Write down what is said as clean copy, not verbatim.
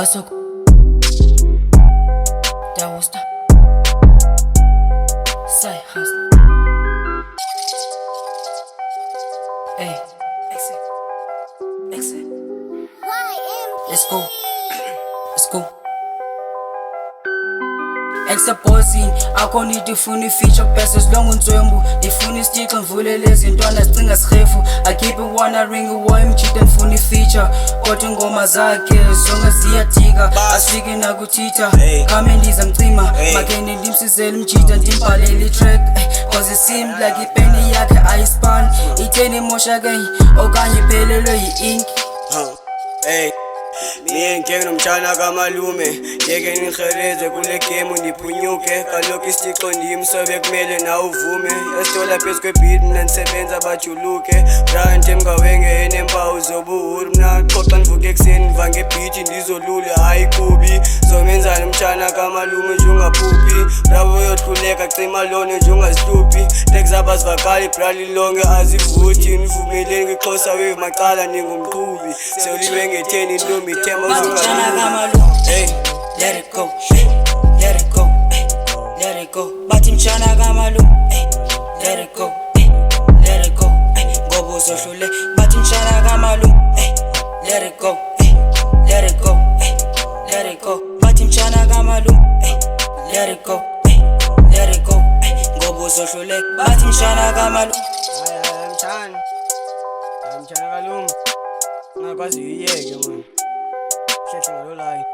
Wasok Dawusta Say hustle Hey Exit Let's go Exaposing, akho need ifuna feature best as long unzwembu ifuna istick ngivule lezi ntwana sicinga sirefu I keep it wanna ring uwoy mjida ngifuna feature kodwa ingoma zakhe zonke ziyathika asifike nakuthitha kame ndiza mcima makene ndimsizele mjida ndimbhalele track cause it seemed like ipeni yakhe ayispan itheni moshake okanye iphelelwe yi-ink Niye ngeke nomtshana kamalume ngeke ngihereze kule game ndiphunyuke kaloku isitixo ndiyimsobe kumele na uvume esitola phezu kwebeat mna ndisebenza bajuluke brand emngawenge enempawu zobuhuru mna xoxa ndivuke ekuseni ndiva ngebhithi ndizolule hayi kubi zomenzani mtshana kamalume nje ungaphuphi bravo uyothuleka cima lone nje ungazihluphi tek zaba zivakali brali lonke azivuthi nivumeleni kwixhosa wave macala ningumqhubi sewuliwe ngetheni ntombi themba Mchana kamalume let it go let it go let it go bathi mchana kamalume let it go let it go ngoba uzohlule bathi mchana kamalume let it go let it go let it go bathi mchana kamalume let it go let it go ngoba uzohlule bathi mchana kamalume mchana kalume ngakwazi uyiyeke man sheshe ngalo line